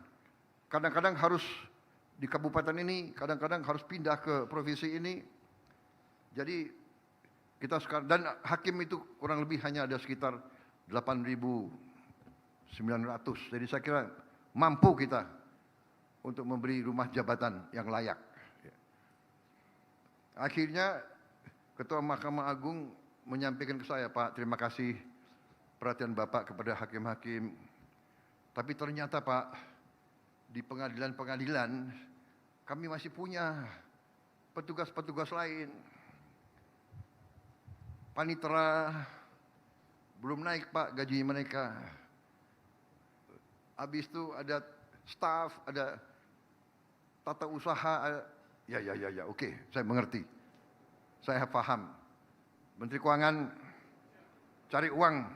Kadang-kadang harus di kabupaten ini, kadang-kadang harus pindah ke provinsi ini. Jadi kita sekarang, dan hakim itu kurang lebih hanya ada sekitar 8.900. Jadi saya kira mampu kita untuk memberi rumah jabatan yang layak. Akhirnya Ketua Mahkamah Agung menyampaikan ke saya, Pak, terima kasih perhatian Bapak kepada hakim-hakim. Tapi ternyata Pak, di pengadilan-pengadilan kami masih punya petugas-petugas lain. Panitera belum naik Pak gaji mereka. Habis itu ada staf, ada tata usaha. Ya, oke, saya mengerti. Saya paham. Menteri Keuangan cari uang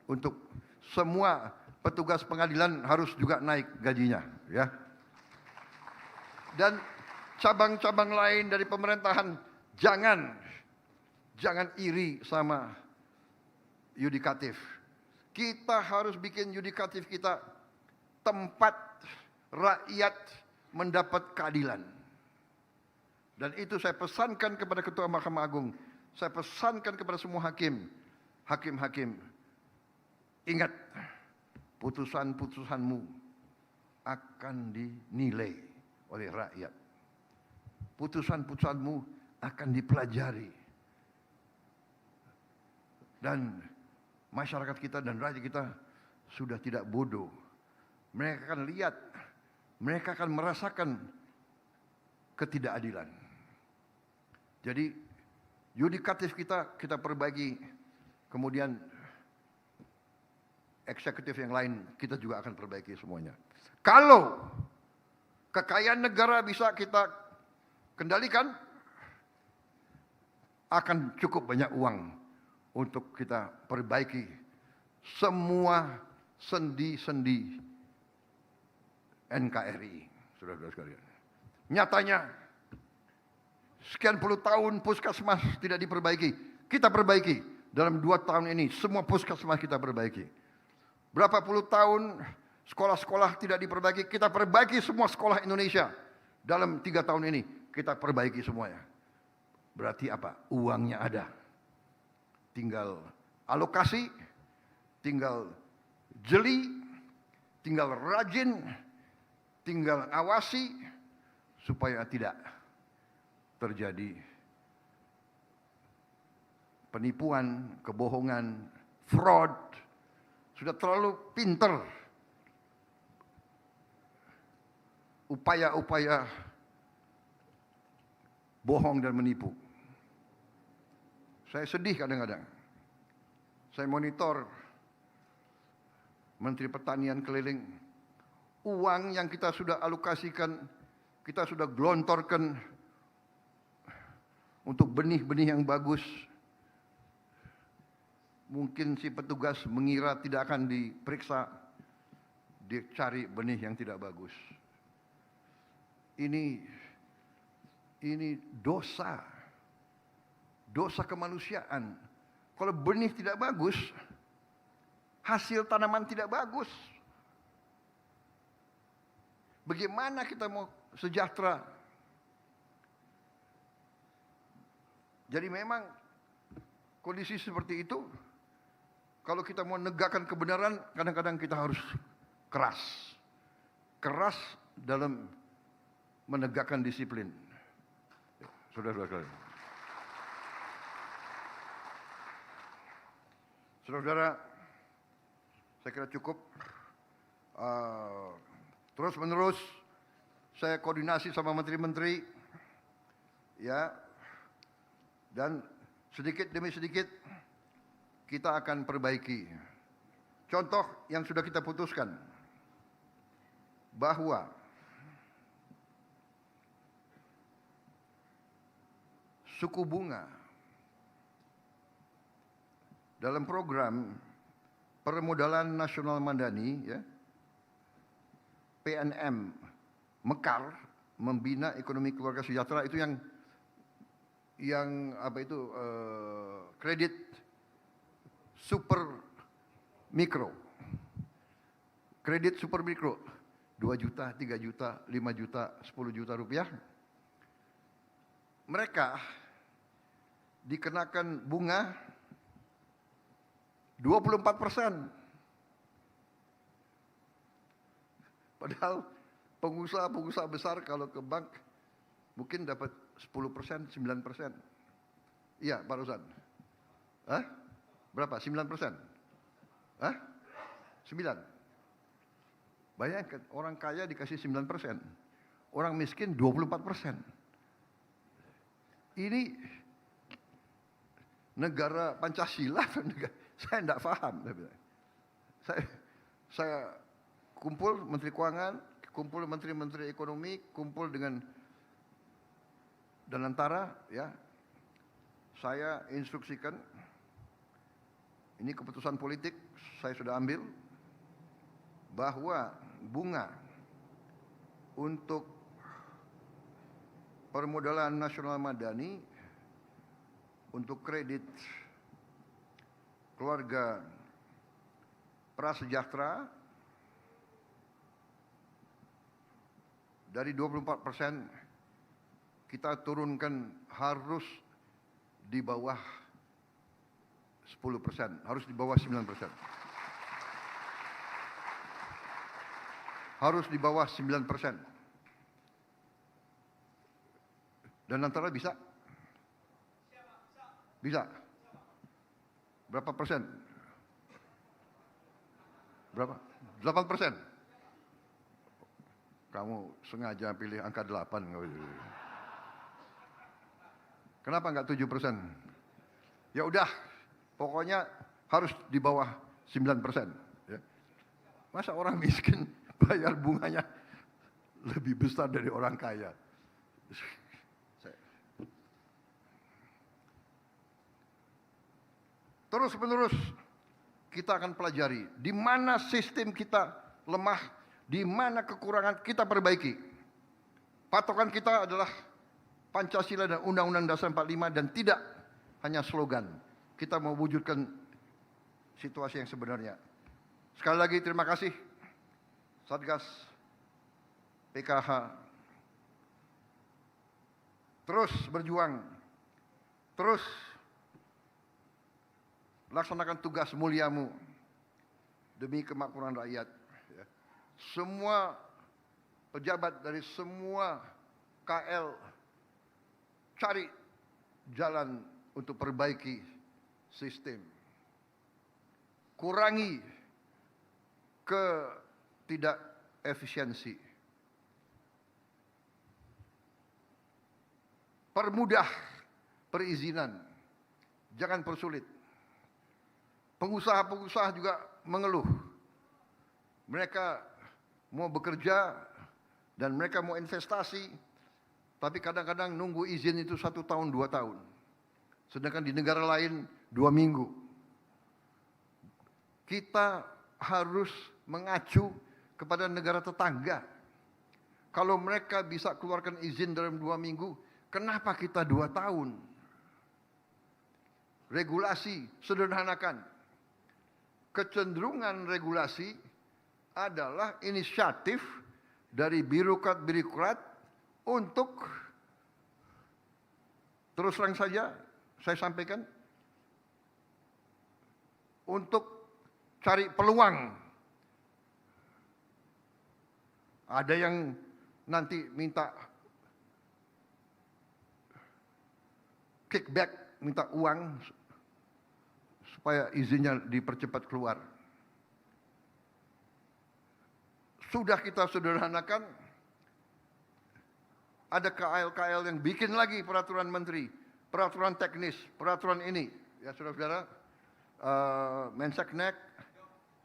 untuk semua petugas pengadilan harus juga naik gajinya, ya. Dan cabang-cabang lain dari pemerintahan jangan iri sama yudikatif. Kita harus bikin yudikatif kita tempat rakyat mendapat keadilan. Dan itu saya pesankan kepada Ketua Mahkamah Agung. Saya pesankan kepada semua hakim-hakim. Ingat, putusan-putusanmu akan dinilai oleh rakyat. Putusan-putusanmu akan dipelajari. Dan masyarakat kita dan rakyat kita sudah tidak bodoh. Mereka akan lihat, mereka akan merasakan ketidakadilan. Jadi yudikatif kita perbaiki, kemudian eksekutif yang lain kita juga akan perbaiki semuanya. Kalau kekayaan negara bisa kita kendalikan, akan cukup banyak uang untuk kita perbaiki semua sendi-sendi NKRI, saudara-saudara sekalian. Nyatanya, sekian puluh tahun puskesmas tidak diperbaiki. Kita perbaiki. Dalam 2 tahun ini, semua puskesmas kita perbaiki. Berapa puluh tahun sekolah-sekolah tidak diperbaiki. Kita perbaiki semua sekolah Indonesia. Dalam 3 tahun ini, kita perbaiki semuanya. Berarti apa? Uangnya ada. Tinggal alokasi, tinggal jeli, tinggal rajin, tinggal awasi, supaya tidak terjadi penipuan, kebohongan, fraud. Sudah terlalu pinter upaya-upaya bohong dan menipu. Saya sedih kadang-kadang. Saya monitor Menteri Pertanian keliling. Uang yang kita sudah alokasikan, kita sudah gelontorkan untuk benih-benih yang bagus. Mungkin si petugas mengira tidak akan diperiksa, dia cari benih yang tidak bagus. Ini dosa kemanusiaan. Kalau benih tidak bagus, hasil tanaman tidak bagus. Bagaimana kita mau sejahtera? Jadi memang kondisi seperti itu, kalau kita mau menegakkan kebenaran, kadang-kadang kita harus keras. Keras dalam menegakkan disiplin. Saudara-saudara. Saudara-saudara, saya kira cukup. Terus menerus saya koordinasi sama menteri-menteri, ya, dan sedikit demi sedikit kita akan perbaiki. Contoh yang sudah kita putuskan bahwa suku bunga dalam program permodalan nasional madani, ya, PNM Mekar, membina ekonomi keluarga sejahtera, itu yang apa itu, kredit super mikro, kredit super mikro 2 juta, 3 juta, 5 juta, 10 juta rupiah. Mereka dikenakan bunga 24%. Padahal pengusaha-pengusaha besar kalau ke bank mungkin dapat 10%, 9%. Iya, Pak Rosan. Hah? Berapa? 9%? Hah? 9. Bayangkan, orang kaya dikasih 9%. Orang miskin 24%. Ini negara Pancasila, saya tidak paham. Saya kumpul Menteri Keuangan, kumpul Menteri-Menteri Ekonomi, kumpul dengan Danantara, ya. Saya instruksikan, ini keputusan politik saya sudah ambil, bahwa bunga untuk permodalan nasional madani untuk kredit keluarga prasejahtera dari 24% kita turunkan harus di bawah 10%, harus di bawah 9%. Harus di bawah 9%. Dan antara bisa? Bisa. Berapa persen? Berapa? 8%. Kamu sengaja pilih angka 8. Kenapa enggak 7%? Ya udah, pokoknya harus di bawah 9%. Ya. Masa orang miskin bayar bunganya lebih besar dari orang kaya? Terus menerus kita akan pelajari di mana sistem kita lemah, di mana kekurangan kita perbaiki. Patokan kita adalah Pancasila dan Undang-Undang Dasar 45 dan tidak hanya slogan. Kita mau wujudkan situasi yang sebenarnya. Sekali lagi terima kasih Satgas PKH. Terus berjuang, terus laksanakan tugas muliamu demi kemakmuran rakyat. Semua pejabat dari semua KL cari jalan untuk perbaiki sistem. Kurangi ketidak efisiensi. permudah perizinan, jangan persulit. Pengusaha-pengusaha juga mengeluh. Mereka mau bekerja dan mereka mau investasi, tapi kadang-kadang nunggu izin itu 1 tahun, 2 tahun. Sedangkan di negara lain 2 minggu. Kita harus mengacu kepada negara tetangga. Kalau mereka bisa keluarkan izin dalam 2 minggu, kenapa kita 2 tahun? Regulasi, sederhanakan. Kecenderungan regulasi adalah inisiatif dari birokrat-birokrat untuk, terus terang saja saya sampaikan, untuk cari peluang. Ada yang nanti minta kickback, minta uang supaya izinnya dipercepat keluar. Sudah kita sederhanakan, ada KL-KL yang bikin lagi peraturan menteri, peraturan teknis, peraturan ini. Ya saudara-saudara, Menseknek,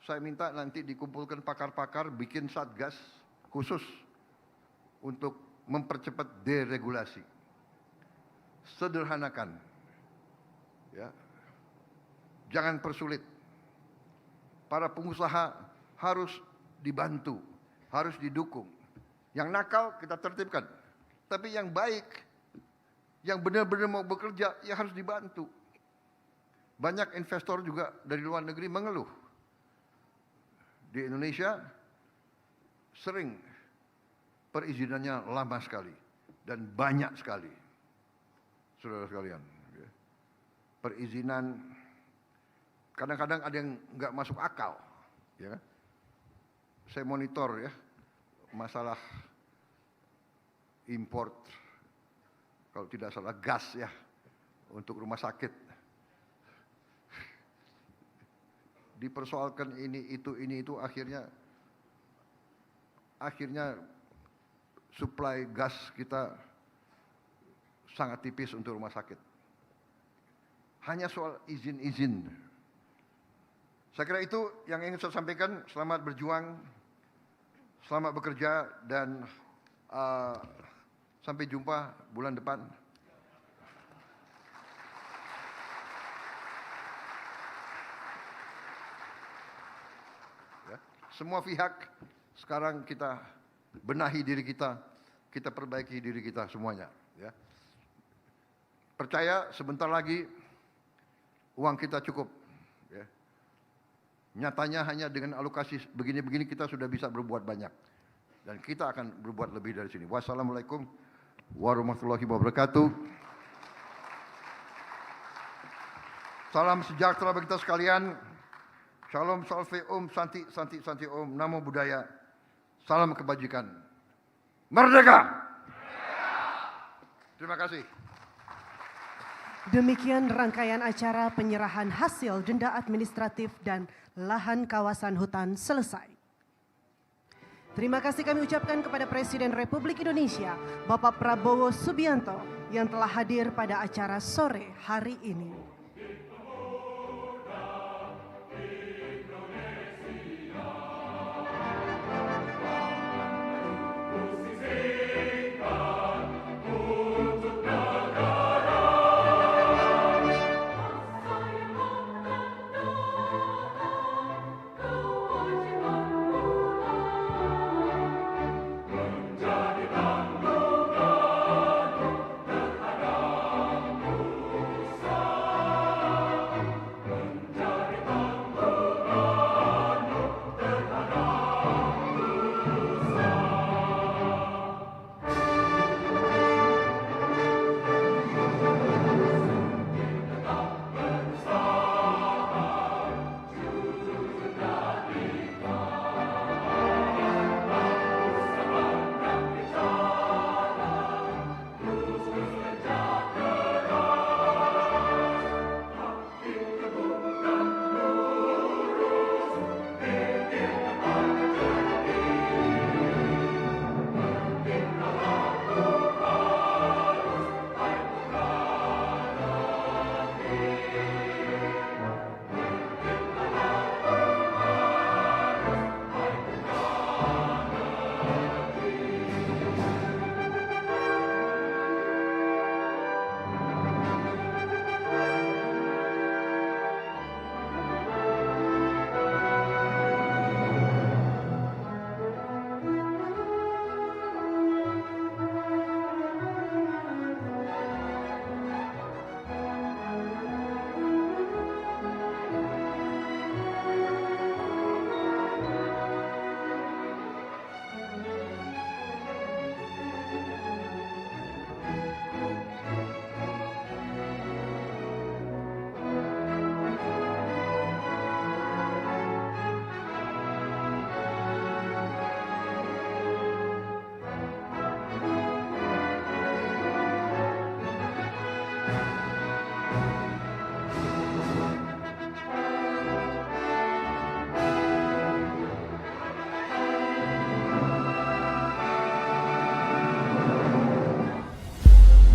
saya minta nanti dikumpulkan pakar-pakar, bikin satgas khusus untuk mempercepat deregulasi. Sederhanakan. Ya. Jangan persulit. Para pengusaha harus dibantu, harus didukung. Yang nakal kita tertibkan. Tapi yang baik, yang benar-benar mau bekerja, ya harus dibantu. Banyak investor juga dari luar negeri mengeluh. Di Indonesia sering perizinannya lama sekali dan banyak sekali. Saudara sekalian, perizinan kadang-kadang ada yang nggak masuk akal, ya. Saya monitor ya masalah import, kalau tidak salah gas ya untuk rumah sakit. Dipersoalkan ini itu akhirnya suplai gas kita sangat tipis untuk rumah sakit. Hanya soal izin-izin. Saya kira itu yang ingin saya sampaikan. Selamat berjuang, selamat bekerja, dan sampai jumpa bulan depan. Ya, semua pihak sekarang kita benahi diri kita perbaiki diri kita semuanya. Ya. Percaya sebentar lagi uang kita cukup. Ya. Nyatanya hanya dengan alokasi begini-begini kita sudah bisa berbuat banyak. Dan kita akan berbuat lebih dari sini. Wassalamualaikum warahmatullahi wabarakatuh. Salam sejahtera bagi kita sekalian. Shalom, salve, om, santi, santi, santi, om. Namo Buddhaya. Salam kebajikan. Merdeka! Terima kasih. Demikian rangkaian acara penyerahan hasil denda administratif dan lahan kawasan hutan selesai. Terima kasih kami ucapkan kepada Presiden Republik Indonesia, Bapak Prabowo Subianto, yang telah hadir pada acara sore hari ini.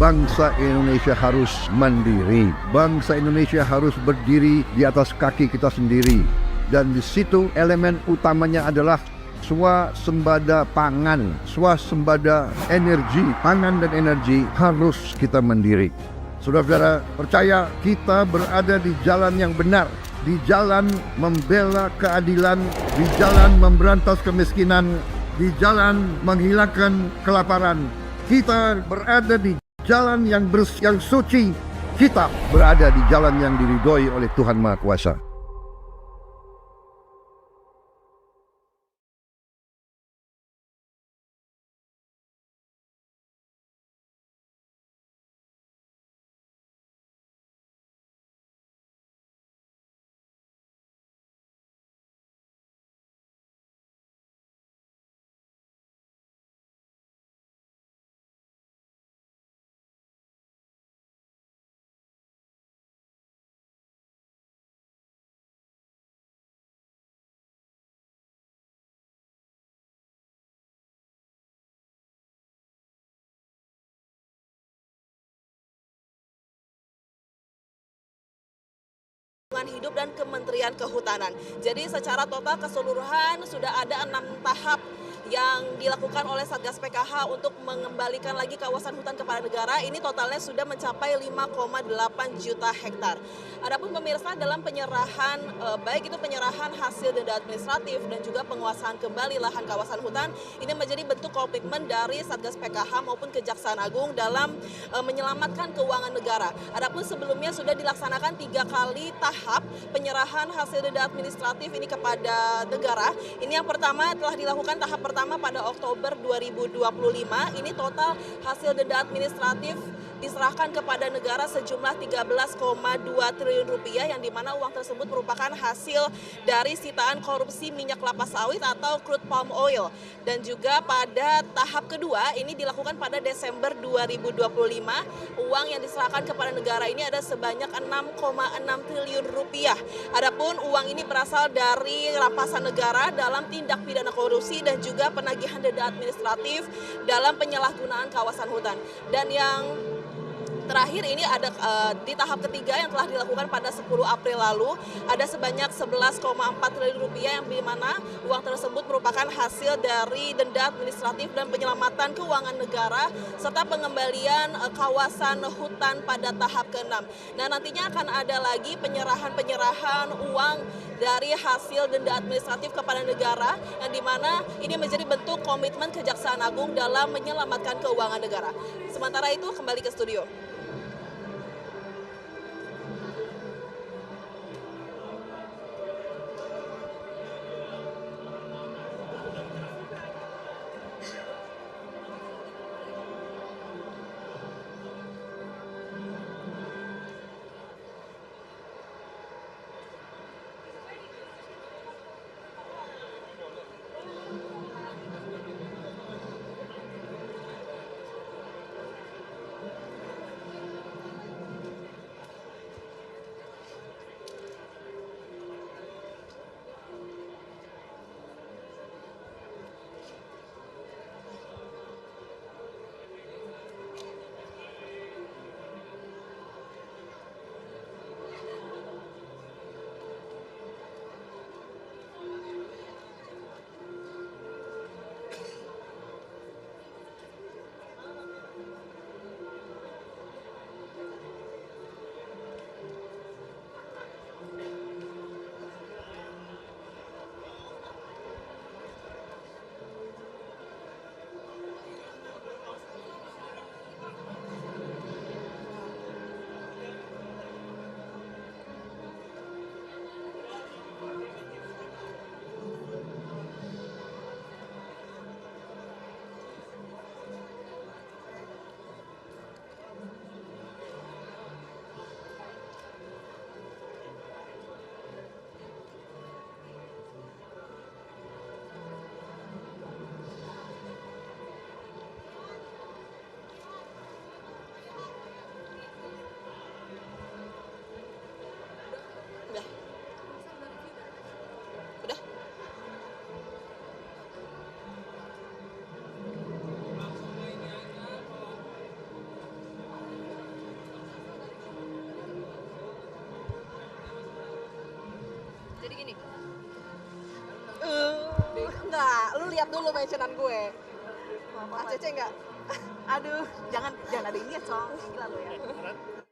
bangsa Indonesia harus mandiri. Bangsa Indonesia harus berdiri di atas kaki kita sendiri. Dan di situ elemen utamanya adalah swasembada pangan, swasembada energi. Pangan dan energi harus kita mandiri. Saudara-saudara, percaya kita berada di jalan yang benar, di jalan membela keadilan, di jalan memberantas kemiskinan, di jalan menghilangkan kelaparan. Kita berada di jalan yang yang suci. Kita berada di jalan yang diridhoi oleh Tuhan Maha Kuasa. Hidup dan Kementerian Kehutanan. Jadi secara total keseluruhan sudah ada 6 tahap yang dilakukan oleh Satgas PKH untuk mengembalikan lagi kawasan hutan kepada negara. Ini totalnya sudah mencapai 5,8 juta hektar. Adapun pemirsa, dalam penyerahan baik itu penyerahan hasil denda administratif dan juga penguasaan kembali lahan kawasan hutan, ini menjadi bentuk komitmen dari Satgas PKH maupun Kejaksaan Agung dalam menyelamatkan keuangan negara. Adapun sebelumnya sudah dilaksanakan 3 kali tahap penyerahan hasil denda administratif ini kepada negara. Ini yang pertama telah dilakukan tahap pertama pada Oktober 2025. Ini total hasil denda administratif diserahkan kepada negara sejumlah 13,2 triliun rupiah, yang dimana uang tersebut merupakan hasil dari sitaan korupsi minyak kelapa sawit atau crude palm oil. Dan juga pada tahap kedua ini dilakukan pada Desember 2025, uang yang diserahkan kepada negara ini ada sebanyak 6,6 triliun rupiah. Adapun uang ini berasal dari rampasan negara dalam tindak pidana korupsi dan juga penagihan denda administratif dalam penyalahgunaan kawasan hutan. Dan yang terakhir ini ada di tahap ketiga yang telah dilakukan pada 10 April lalu, ada sebanyak 11,4 triliun rupiah, yang dimana uang tersebut merupakan hasil dari denda administratif dan penyelamatan keuangan negara serta pengembalian kawasan hutan pada tahap ke-6. Nah, nantinya akan ada lagi penyerahan uang dari hasil denda administratif kepada negara, yang dimana ini menjadi bentuk komitmen Kejaksaan Agung dalam menyelamatkan keuangan negara. Sementara itu kembali ke studio. lihat dulu mentionan gue. Cece enggak? Aduh, jangan ada ini ya, Cong. Gila lo ya.